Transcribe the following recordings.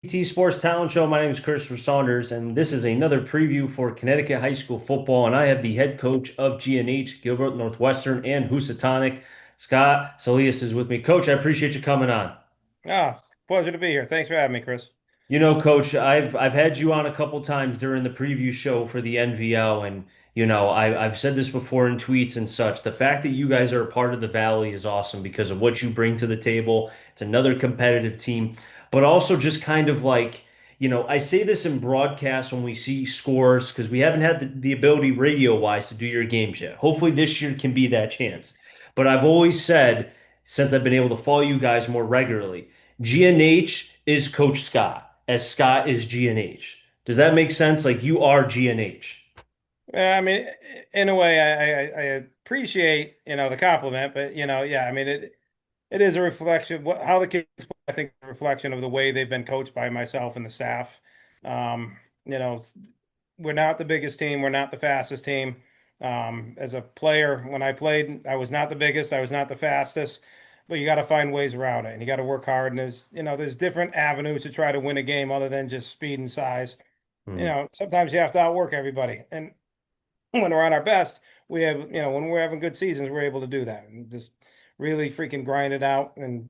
Sports Talent Show. My name is Christopher Saunders, and this is another preview for Connecticut high school football. And I have the head coach of GNH, Gilbert, Northwestern, and Housatonic. Scott Salius is with me. Coach, I appreciate you coming on. Ah, pleasure to be here. Thanks for having me, Chris. Coach, I've had you on a couple times during the preview show for the NVL, and I've said this before in tweets and such. The fact that you guys are a part of the Valley is awesome because of what you bring to the table. It's another competitive team, but also just kind of like, I say this in broadcast when we see scores because we haven't had the ability radio-wise to do your games yet. Hopefully this year can be that chance. But I've always said, since I've been able to follow you guys more regularly, GNH is Coach Scott as Scott is GNH. Does that make sense? Like you are GNH. I mean, in a way, I appreciate the compliment, but yeah, I mean it is a reflection how the kids play, I think a reflection of the way they've been coached by myself and the staff. Um, you know, we're not the biggest team, we're not the fastest team. As a player, when I played, I was not the biggest, I was not the fastest, but you got to find ways around it, and you got to work hard. And there's different avenues to try to win a game other than just speed and size. Hmm. Sometimes you have to outwork everybody. And when we're on our best, when we're having good seasons, we're able to do that and just really freaking grind it out and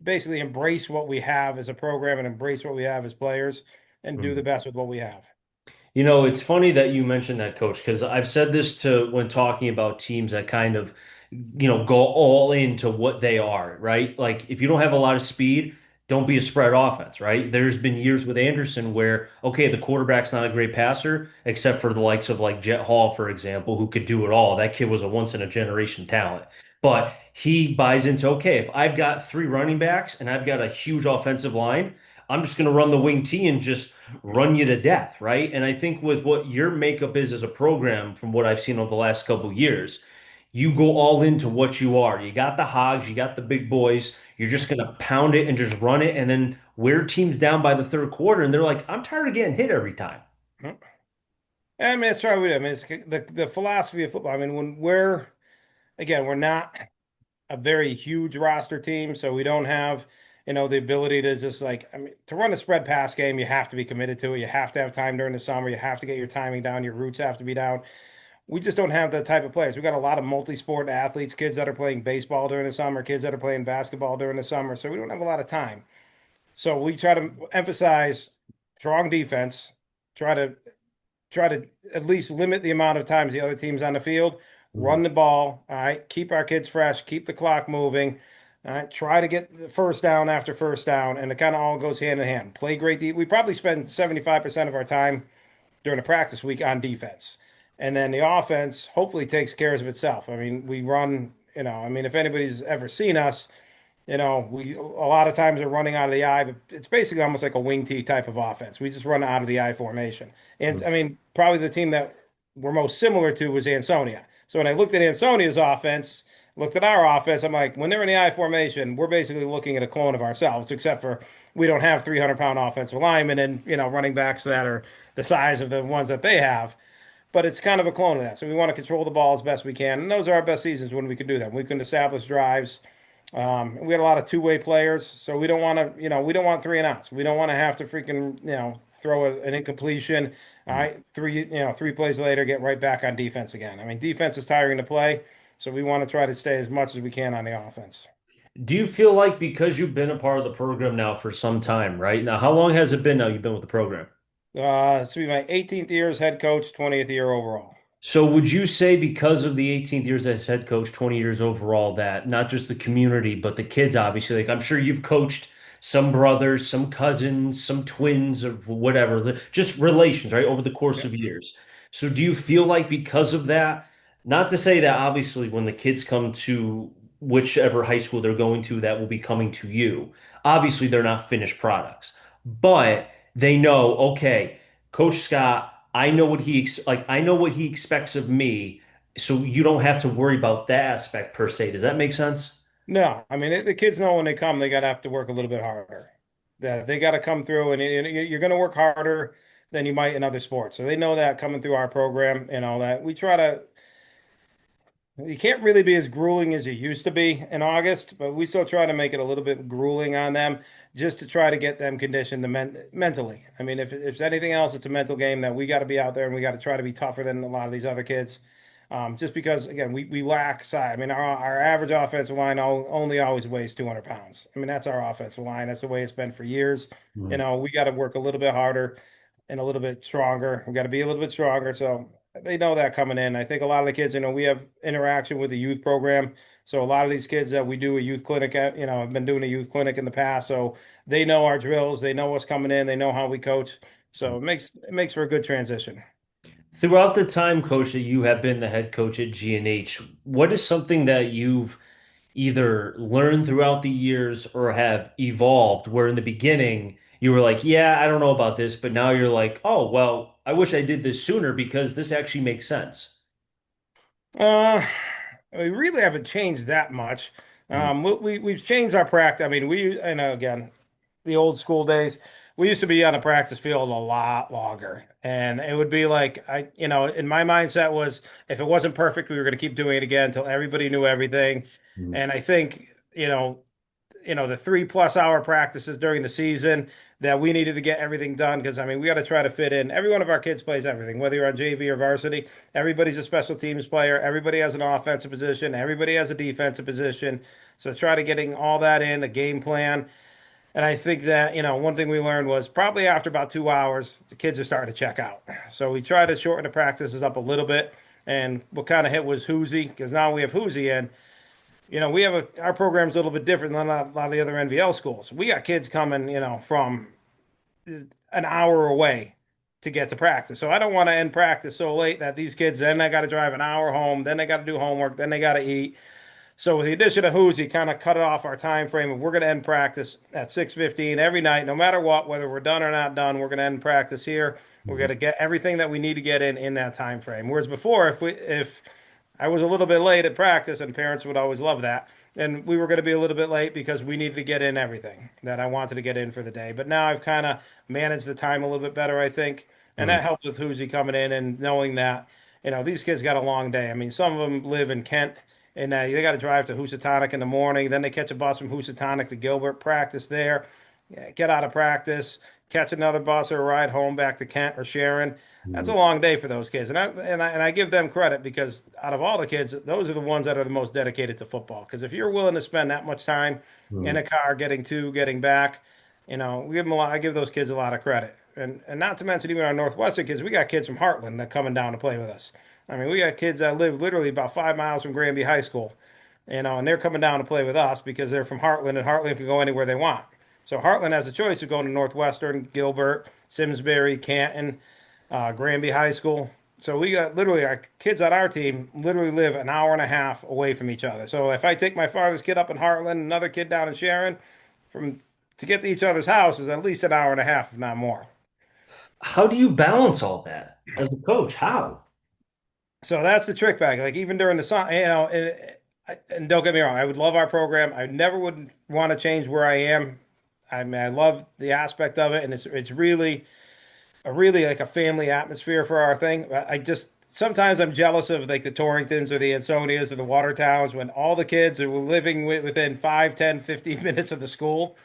basically embrace what we have as a program and embrace what we have as players and do the Hmm. best with what we have. It's funny that you mentioned that, coach, because I've said this to when talking about teams that kind of, go all into what they are, right? Like if you don't have a lot of speed, don't be a spread offense, right? There's been years with Anderson where, okay, the quarterback's not a great passer, except for the likes of like Jet Hall, for example, who could do it all. That kid was a once in a generation talent. But he buys into, okay, if I've got three running backs and I've got a huge offensive line, I'm just going to run the wing T and just run you to death, right? And I think with what your makeup is as a program, from what I've seen over the last couple of years, you go all into what you are. You got the hogs, you got the big boys. You're just going to pound it and just run it, and then wear teams down by the third quarter, and they're like, "I'm tired of getting hit every time." I mean, it's right with it. I mean, it's the philosophy of football. I mean, we're not a very huge roster team, so we don't have, the ability to just like, I mean, to run a spread pass game, you have to be committed to it. You have to have time during the summer. You have to get your timing down. Your roots have to be down. We just don't have that type of players. We got a lot of multi-sport athletes, kids that are playing baseball during the summer, kids that are playing basketball during the summer. So we don't have a lot of time. So we try to emphasize strong defense, try to try to at least limit the amount of times the other team's on the field, Mhm. run the ball, all right, keep our kids fresh, keep the clock moving, all right, try to get the first down after first down, and it kind of all goes hand in hand. Play great. We probably spend 75% of our time during a practice week on defense. And then the offense hopefully takes care of itself. I mean, we run, I mean, if anybody's ever seen us, we a lot of times are running out of the eye, but it's basically almost like a wing T type of offense. We just run out of the eye formation. And I mean, probably the team that we're most similar to was Ansonia. So when I looked at Ansonia's offense, looked at our offense, I'm like, when they're in the eye formation, we're basically looking at a clone of ourselves, except for we don't have 300-pound offensive linemen and, running backs that are the size of the ones that they have. But it's kind of a clone of that. So we want to control the ball as best we can. And those are our best seasons when we can do that. We can establish drives. We had a lot of two-way players, so we don't want to, we don't want three and outs. We don't want to have to freaking, throw an incompletion. All right, three plays later, get right back on defense again. I mean, defense is tiring to play, so we want to try to stay as much as we can on the offense. Do you feel like because you've been a part of the program now for some time, right? Now, how long has it been now you've been with the program? This will be my 18th year as head coach, 20th year overall. So would you say because of the 18th years as head coach, 20 years overall, that not just the community, but the kids, obviously, like I'm sure you've coached some brothers, some cousins, some twins, or whatever, just relations, right, over the course Yeah. of years. So do you feel like because of that, not to say that obviously when the kids come to whichever high school they're going to, that will be coming to you, obviously they're not finished products, but they know, okay, Coach Scott, I know what he expects of me, so you don't have to worry about that aspect per se. Does that make sense? No, I mean the kids know when they come, they got to have to work a little bit harder. They got to come through, and you're going to work harder than you might in other sports. So they know that coming through our program and all that. We try to You can't really be as grueling as you used to be in August, but we still try to make it a little bit grueling on them just to try to get them conditioned mentally. I mean, if anything else, it's a mental game that we got to be out there and we got to try to be tougher than a lot of these other kids. Just because, again, we lack size. I mean, our average offensive line only always weighs 200 pounds. I mean, that's our offensive line. That's the way it's been for years. Mhm. We got to work a little bit harder and a little bit stronger. We got to be a little bit stronger. So they know that coming in. I think a lot of the kids, we have interaction with the youth program. So a lot of these kids that we do a youth clinic at, have been doing a youth clinic in the past. So they know our drills, they know what's coming in, they know how we coach. So it makes for a good transition. Throughout the time, coach, that you have been the head coach at GNH, what is something that you've either learned throughout the years or have evolved where in the beginning you were like, yeah, I don't know about this, but now you're like, oh, well, I wish I did this sooner because this actually makes sense. Uh, we really haven't changed that much. Mm, We've changed our practice. I mean, again, the old school days, we used to be on a practice field a lot longer. And it would be like, in my mindset was if it wasn't perfect, we were going to keep doing it again until everybody knew everything. mm, And I think, the 3+ hour practices during the season that we needed to get everything done because I mean we got to try to fit in. Every one of our kids plays everything, whether you're on JV or varsity. Everybody's a special teams player. Everybody has an offensive position. Everybody has a defensive position. So try to getting all that in a game plan. And I think that one thing we learned was probably after about 2 hours, the kids are starting to check out. So we try to shorten the practices up a little bit. And what kind of hit was Housy because now we have Housy in. We have our program's a little bit different than a lot of the other NVL schools. We got kids coming, from an hour away to get to practice. So I don't want to end practice so late that these kids then they got to drive an hour home, then they got to do homework, then they got to eat. So with the addition of Who's, he kind of cut it off our time frame. If we're going to end practice at 6:15 every night, no matter what, whether we're done or not done, we're going to end practice here. We're going mhm, to get everything that we need to get in that time frame. Whereas before, if I was a little bit late at practice, and parents would always love that. And we were going to be a little bit late because we needed to get in everything that I wanted to get in for the day. But now I've kind of managed the time a little bit better, I think. And mm, that helped with Who's coming in and knowing that, these kids got a long day. I mean, some of them live in Kent and they got to drive to Housatonic in the morning. Then they catch a bus from Housatonic to Gilbert, practice there, get out of practice, catch another bus or a ride home back to Kent or Sharon. That's a mm, long day for those kids, and I give them credit because out of all the kids, those are the ones that are the most dedicated to football. Because if you're willing to spend that much time in mm, a car getting to, getting back, we give them a lot. I give those kids a lot of credit, and not to mention even our Northwestern kids. We got kids from Heartland that coming down to play with us. I mean, we got kids that live literally about 5 miles from Granby High School, and they're coming down to play with us because they're from Heartland, and Heartland can go anywhere they want. So Heartland has a choice of going to Northwestern, Gilbert, Simsbury, Canton, Granby High School. So we got literally our kids on our team literally live an hour and a half away from each other. So if I take my farthest kid up in Heartland, another kid down in Sharon, from to get to each other's house is at least an hour and a half, if not more. how do you balance all that as a coach? How? So that's the trick bag. Like even during the summer, and don't get me wrong, I would love our program. I never would want to change where I am. I mean, I love the aspect of it, and it's really like a family atmosphere for our thing. I just sometimes I'm jealous of like the Torringtons or the Ansonias or the Watertowns when all the kids are living within 5, 10, 15 minutes of the school.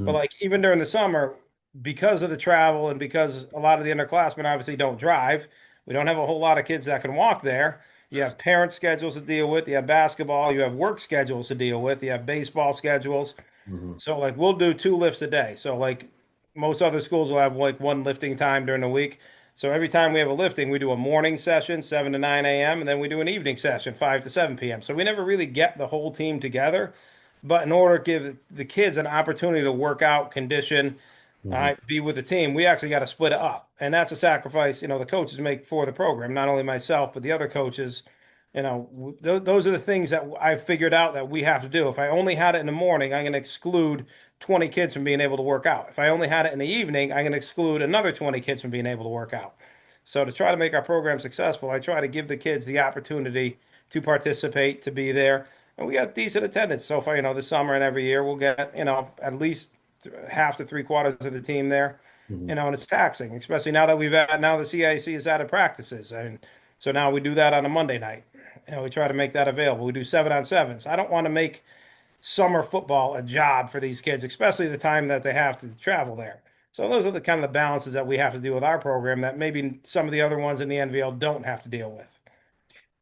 But Mhm, like even during the summer, because of the travel and because a lot of the underclassmen obviously don't drive, we don't have a whole lot of kids that can walk there. You have parent schedules to deal with, you have basketball, you have work schedules to deal with, you have baseball schedules. mhm, So like we'll do 2 lifts a day. So like most other schools will have like one lifting time during the week. So every time we have a lifting, we do a morning session, 7 to 9 a.m., and then we do an evening session, 5 to 7 p.m. So we never really get the whole team together. But in order to give the kids an opportunity to work out, condition, mhm, be with the team, we actually got to split it up. And that's a sacrifice, the coaches make for the program, not only myself, but the other coaches. Those are the things that I've figured out that we have to do. If I only had it in the morning, I'm going to exclude 20 kids from being able to work out. If I only had it in the evening, I'm going to exclude another 20 kids from being able to work out. So to try to make our program successful, I try to give the kids the opportunity to participate, to be there. And we got decent attendance so far, this summer and every year we'll get, at least half to 3/4 of the team there. mhm. And it's taxing, especially now that now the CIC has added practices. And so now we do that on a Monday night. we try to make that available. We do 7-on-7s. I don't want to make summer football a job for these kids, especially the time that they have to travel there. So those are the kind of the balances that we have to do with our program that maybe some of the other ones in the NVL don't have to deal with.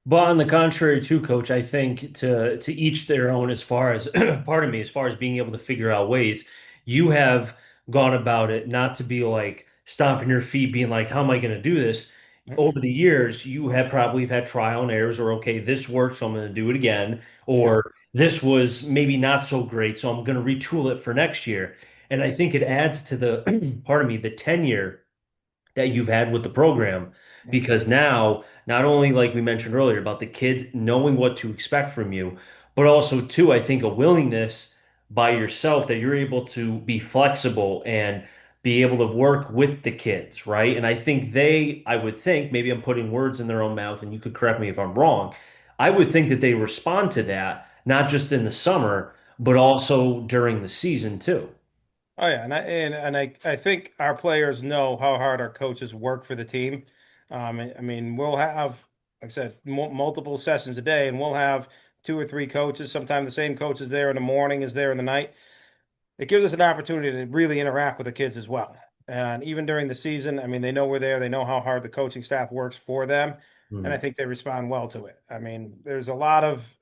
But on the contrary, too, coach, I think to each their own as far as pardon me, as far as being able to figure out ways, you have gone about it not to be like stomping your feet, being like, how am I going to do this? Over the years, you have probably had trial and errors, or okay, this worked, so I'm going to do it again, Yeah. or this was maybe not so great, so I'm going to retool it for next year. And I think it adds to the, pardon me, the tenure that you've had with the program because now not only like we mentioned earlier about the kids knowing what to expect from you, but also too I think a willingness by yourself that you're able to be flexible and be able to work with the kids, right? And I think I would think, maybe I'm putting words in their own mouth and you could correct me if I'm wrong. I would think that they respond to that not just in the summer, but also during the season too. Oh yeah, and I think our players know how hard our coaches work for the team. I mean, we'll have, like I said, multiple sessions a day, and we'll have two or three coaches. Sometimes the same coach is there in the morning, is there in the night. It gives us an opportunity to really interact with the kids as well. And even during the season, I mean, they know we're there. They know how hard the coaching staff works for them. And I Mhm. think they respond well to it. I mean, there's a lot of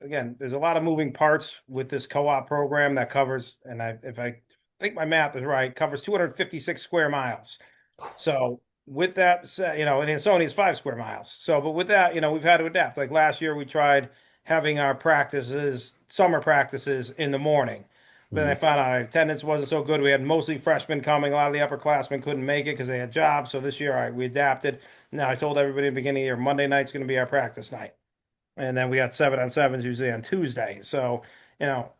moving parts with this co-op program that covers, if I think my math is right, covers 256 square miles. So with that said, and Ansonia is 5 square miles. So, but with that, we've had to adapt. Like last year, we tried having our summer practices in the morning. But then I Mhm. found out our attendance wasn't so good. We had mostly freshmen coming. A lot of the upperclassmen couldn't make it because they had jobs. So this year, we adapted. Now I told everybody in the beginning of the year, Monday night's going to be our practice night. And then we got 7-on-7s usually on Tuesday. So, you know,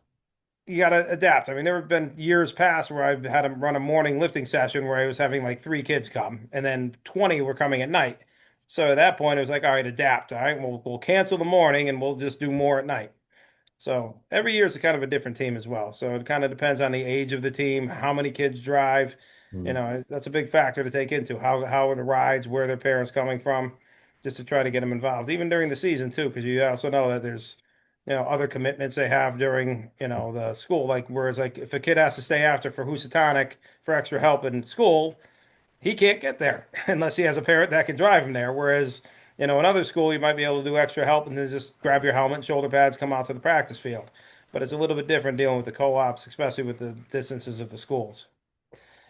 you got to adapt. I mean, there have been years past where I've had to run a morning lifting session where I was having like three kids come, and then 20 were coming at night. So at that point, it was like, all right, adapt. All right, we'll cancel the morning and we'll just do more at night. So every year is kind of a different team as well. So it kind of depends on the age of the team, how many kids drive. Mhm. That's a big factor to take into how are the rides, where are their parents coming from, just to try to get them involved, even during the season too, because you also know that there's other commitments they have during the school. Like whereas like if a kid has to stay after for Housatonic for extra help in school, he can't get there unless he has a parent that can drive him there. Whereas, another school, you might be able to do extra help and then just grab your helmet, shoulder pads, come out to the practice field. But it's a little bit different dealing with the co-ops, especially with the distances of the schools.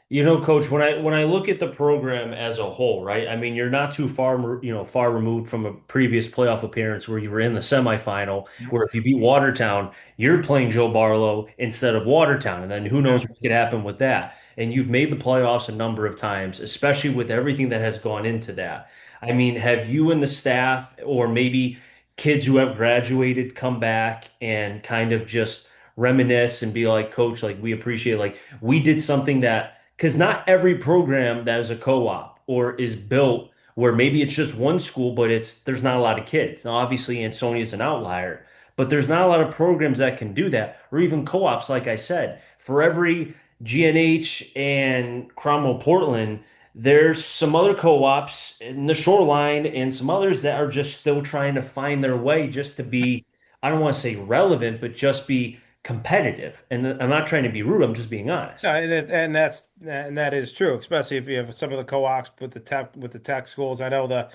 You know, Coach, when I look at the program as a whole, right? I mean, you're not too far removed from a previous playoff appearance where you were in the semifinal, where if you beat Watertown, you're playing Joe Barlow instead of Watertown, and then who knows Yeah. what could happen with that. And you've made the playoffs a number of times, especially with everything that has gone into that. I mean, have you and the staff, or maybe kids who have graduated, come back and kind of just reminisce and be like, Coach, like we appreciate, like we did something that because not every program that is a co-op or is built where maybe it's just one school, but there's not a lot of kids. Now, obviously, Ansonia is an outlier, but there's not a lot of programs that can do that, or even co-ops, like I said. For every GNH and Cromwell Portland, there's some other co-ops in the shoreline and some others that are just still trying to find their way just to be, I don't want to say relevant, but just be competitive. And I'm not trying to be rude, I'm just being No, honest. and that is true, especially if you have some of the co-ops with the tech schools. I know the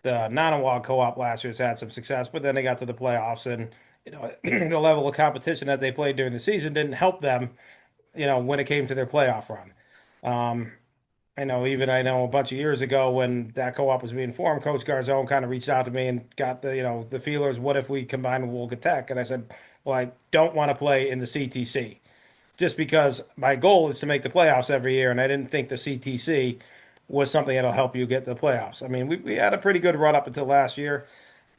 Nanawag co-op last year's had some success, but then they got to the playoffs and the level of competition that they played during the season didn't help them, when it came to their playoff run. Um, I know a bunch of years ago when that co-op was being formed, Coach Garzone kind of reached out to me and got the feelers. What if we combine with Wolga Tech? And I said, well, I don't want to play in the CTC just because my goal is to make the playoffs every year, and I didn't think the CTC was something that'll help you get to the playoffs. I mean, we had a pretty good run up until last year.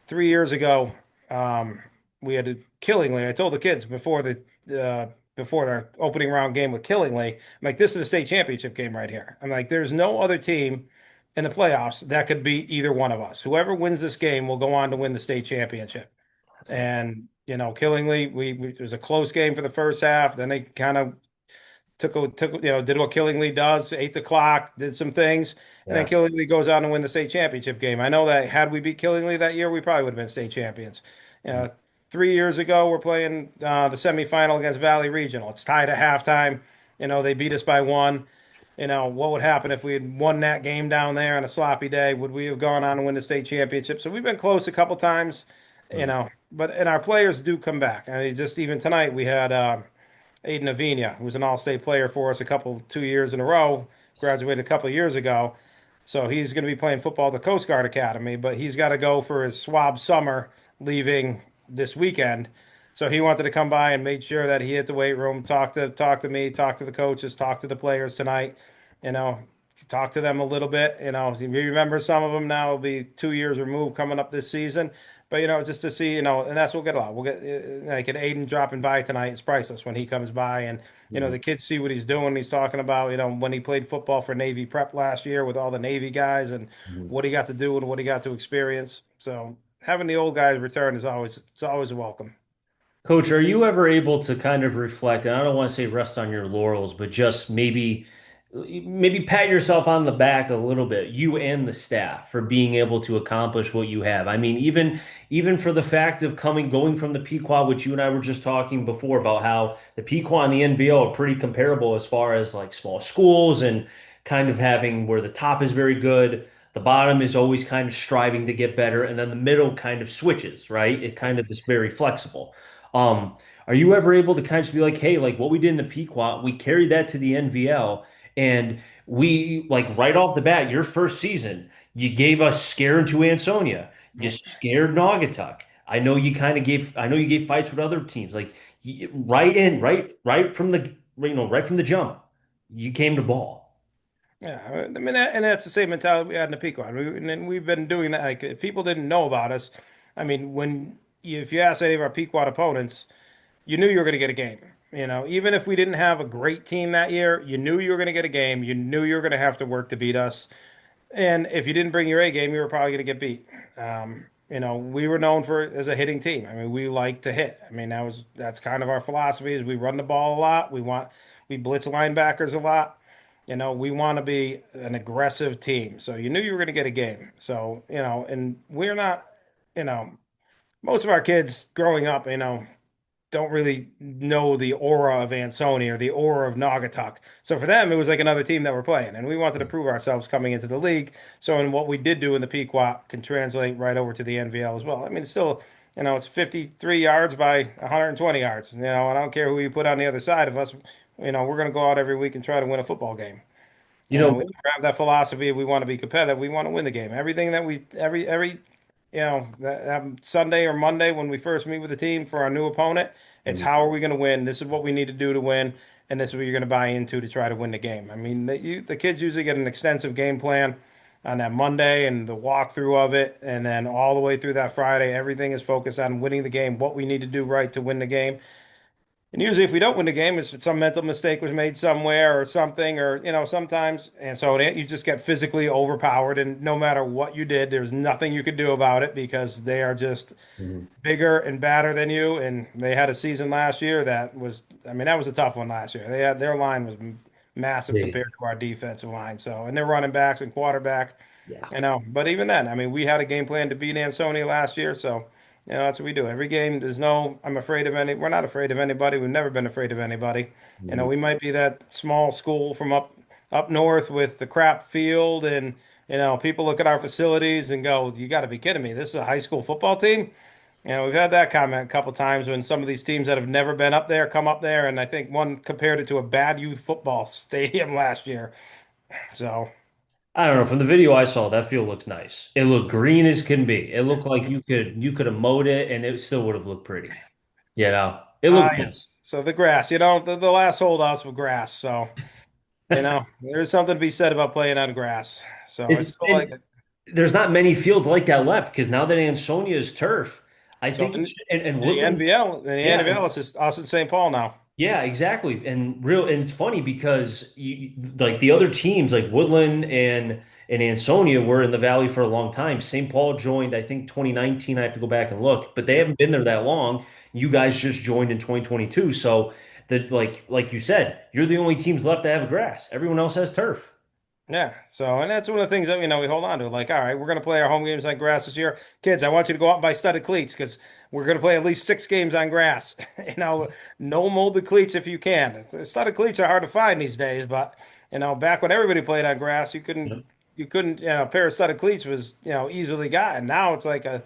3 years ago, um, we had to Killingly. I told the kids before their opening round game with Killingly, I'm like, this is the state championship game right here. I'm like, there's no other team in the playoffs that could beat either one of us. Whoever wins this game will go on to win the state championship. And Killingly, it was a close game for the first half. Then they kind of did what Killingly does, ate the clock, did some things, and then Yeah. Killingly goes on to win the state championship game. I know that had we beat Killingly that year, we probably would have been state champions. Mm, 3 years ago, we're playing the semifinal against Valley Regional. It's tied at halftime. They beat us by one. What would happen if we had won that game down there on a sloppy day? Would we have gone on to win the state championship? So we've been close a couple times, mm, and our players do come back. I mean, just even tonight, we had Aiden Avina, who was an all-state player for us 2 years in a row, graduated a couple of years ago. So he's going to be playing football at the Coast Guard Academy, but he's got to go for his swab summer leaving this weekend. So he wanted to come by and made sure that he hit the weight room, talk to me, talk to the coaches, talk to the players tonight. You know, talk to them a little bit. You remember some of them now will be 2 years removed coming up this season. But just to see, and that's what we'll get a lot. We'll get like an Aiden dropping by tonight. It's priceless when he comes by, and mm. the kids see what he's doing. He's talking about when he played football for Navy Prep last year with all the Navy guys and Mm. what he got to do and what he got to experience. So having the old guys return is always a welcome. Coach, are you ever able to kind of reflect, and I don't want to say rest on your laurels, but just maybe pat yourself on the back a little bit, you and the staff, for being able to accomplish what you have. I mean, even for the fact of going from the Pequot, which you and I were just talking before about how the Pequot and the NVO are pretty comparable as far as like small schools and kind of having where the top is very good. The bottom is always kind of striving to get better, and then the middle kind of switches, right? It kind of is very flexible. Um, are you ever able to kind of just be like, hey, like what we did in the Pequot, we carried that to the NVL, and we like right off the bat, your first season, you gave us scare into Ansonia, you scared Naugatuck. I know you gave fights with other teams, like right from right from the jump, you came to ball. Yeah, I mean, and that's the same mentality we had in the Pequot. And we've been doing that. Like, if people didn't know about us, I mean, if you ask any of our Pequot opponents, you knew you were going to get a game. Even if we didn't have a great team that year, you knew you were going to get a game. You knew you were going to have to work to beat us. And if you didn't bring your A game, you were probably going to get beat. We were known for as a hitting team. I mean, we like to hit. I mean, that's kind of our philosophy is we run the ball a lot. We blitz linebackers a lot. We want to be an aggressive team. So you knew you were going to get a game. So, and we're not, you know, most of our kids growing up, don't really know the aura of Ansonia or the aura of Naugatuck. So for them, it was like another team that we're playing, and we wanted to prove ourselves coming into the league. So in what we did do in the Pequot can translate right over to the NVL as well. I mean, it's still, it's 53 yards by 120 yards. And I don't care who you put on the other side of us. We're going to go out every week and try to win a football game. You know, We have that philosophy. If we want to be competitive, we want to win the game. Everything that we every that Sunday or Monday when we first meet with the team for our new opponent, it's how are we going to win? This is what we need to do to win, and this is what you're going to buy into to try to win the game. I mean, the kids usually get an extensive game plan on that Monday and the walkthrough of it, and then all the way through that Friday, everything is focused on winning the game, what we need to do right to win the game. And usually, if we don't win the game, it's some mental mistake was made somewhere or something, or sometimes. And so you just get physically overpowered, and no matter what you did, there's nothing you could do about it because they are just mhm, bigger and badder than you. And they had a season last year I mean, that was a tough one last year. Their line was massive big. compared to our defensive line. So, and their running backs and quarterback. Yeah. But even then, I mean, we had a game plan to beat Ansonia last year, so that's what we do. Every game, I'm afraid of we're not afraid of anybody. We've never been afraid of anybody. Mhm. We might be that small school from up north with the crap field, and people look at our facilities and go, "You got to be kidding me! This is a high school football team." We've had that comment a couple times when some of these teams that have never been up there come up there, and I think one compared it to a bad youth football stadium last year. So. I don't know. From the video I saw, that field looks nice. It looked green as can be. It looked like you could have mowed it and it still would have looked pretty. It Ah, looked good. yes. So the grass, the last holdouts for grass. So, there's something to be said about playing on grass. So I It's still like and it. there's not many fields like that left because now that Ansonia is turf, I So think in, and in the Woodland, NVL, yeah, it's just us and St. Paul now. yeah, exactly. And it's funny because like the other teams like Woodland and Ansonia were in the Valley for a long time. St. Paul joined, I think 2019. I have to go back and look, but they haven't been there that long. You guys just joined in 2022. So that like you said, you're the only teams left that have grass. Everyone else has turf. Yeah. So, and that's one of the things that, we hold on to. Like, all right, we're going to play our home games on grass this year. Kids, I want you to go out and buy studded cleats because we're going to play at least 6 games on grass. No molded cleats if you can. The studded cleats are hard to find these days, but, back when everybody played on grass, you couldn't, a pair of studded cleats was, easily gotten. Now it's like a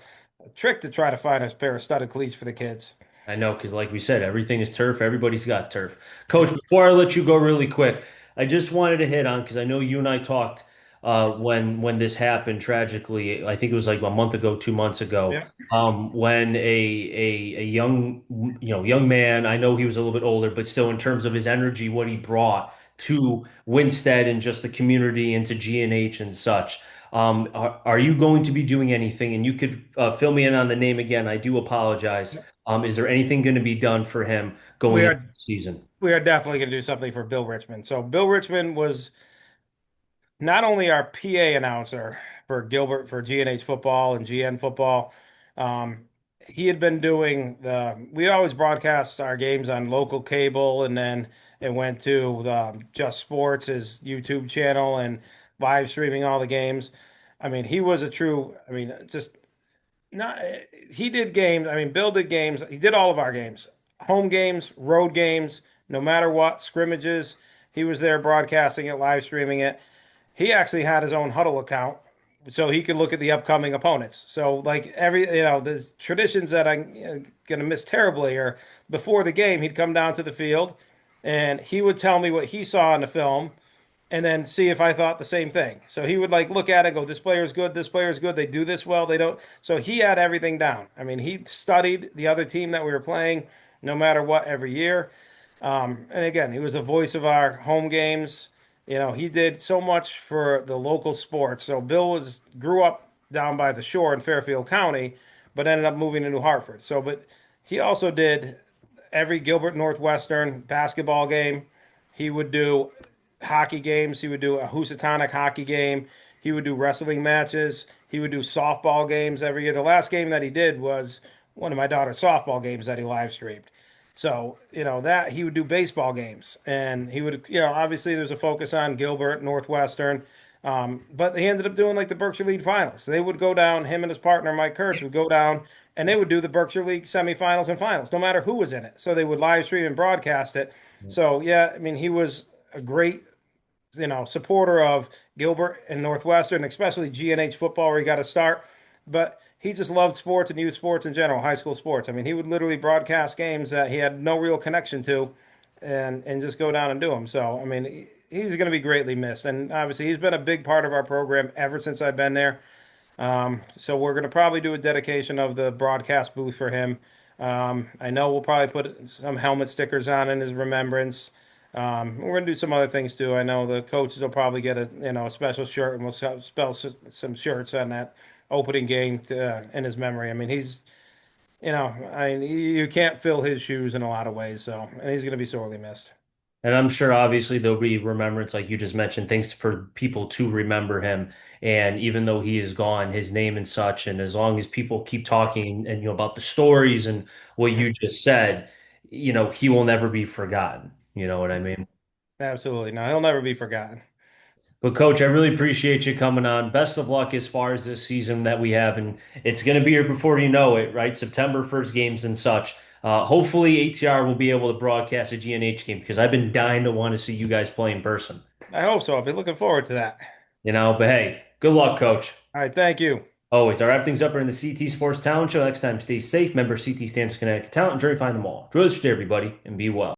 trick to try to find a pair of studded cleats for the kids. I know, because like we said, everything is turf. Everybody's got turf. Coach, Yep. before I let you go really quick, I just wanted to hit on because I know you and I talked when this happened tragically. I think it was like a month ago, 2 months ago, Yep. when a young young man. I know he was a little bit older, but still, in terms of his energy, what he brought to Winstead and just the community and to GNH and such. Are you going to be doing anything? And you could fill me in on the name again. I do apologize. Is there anything going to be done for him going We into are the season? we are definitely going to do something for Bill Richmond. So Bill Richmond was not only our PA announcer for Gilbert for GNH football and GN football, um, he had been doing we always broadcast our games on local cable, and then it went to Just Sports, his YouTube channel, and live streaming all the games. I mean, he was a true, just not, he did games. I mean, Bill did games. He did all of our games, home games, road games, no matter what, scrimmages. He was there broadcasting it, live streaming it. He actually had his own huddle account so he could look at the upcoming opponents. So like the traditions that I'm gonna miss terribly are before the game, he'd come down to the field and he would tell me what he saw in the film and then see if I thought the same thing. So he would like look at it and go, this player is good, this player is good, they do this well, they don't. So he had everything down. I mean, he studied the other team that we were playing no matter what every year. And again, he was the voice of our home games. He did so much for the local sports. So Bill grew up down by the shore in Fairfield County, but ended up moving to New Hartford. So, but he also did every Gilbert Northwestern basketball game. He would do hockey games. He would do a Housatonic hockey game. He would do wrestling matches. He would do softball games every year. The last game that he did was one of my daughter's softball games that he live streamed. So, that he would do baseball games and he would, obviously there's a focus on Gilbert, Northwestern. But he ended up doing like the Berkshire League finals. They would go down, him and his partner, Mike Kurtz, would go down and they would do the Berkshire League semifinals and finals, no matter who was in it. So they would live stream and broadcast it. So, yeah, I mean, he was a great, supporter of Gilbert and Northwestern, especially GNH football where he got to start. But he just loved sports and youth sports in general, high school sports. I mean, he would literally broadcast games that he had no real connection to and just go down and do them. So, I mean, he's going to be greatly missed. And obviously, he's been a big part of our program ever since I've been there. So we're going to probably do a dedication of the broadcast booth for him. I know we'll probably put some helmet stickers on in his remembrance. We're going to do some other things too. I know the coaches will probably get a special shirt, and we'll spell some shirts on that opening game in his memory. I mean, you can't fill his shoes in a lot of ways. So, and he's going to be sorely missed. And I'm sure obviously there'll be remembrance, like you just mentioned, things for people to remember him. And even though he is gone, his name and such, and as long as people keep talking and about the stories and what you just said, he will never be forgotten. You know what I mean? Absolutely. No, he'll never be forgotten. But coach, I really appreciate you coming on. Best of luck as far as this season that we have, and it's going to be here before you know it, right? September first games and such. Hopefully, ATR will be able to broadcast a GNH game because I've been dying to want to see you guys play in person. I hope so. I'll be looking forward to that. But hey, good luck, coach. All right. Thank you. Always. I'll wrap things up here in the CT Sports Talent Show. Next time, stay safe. Remember, CT stands for Connecticut Talent. Enjoy, find them all. Enjoy this day, everybody, and be well.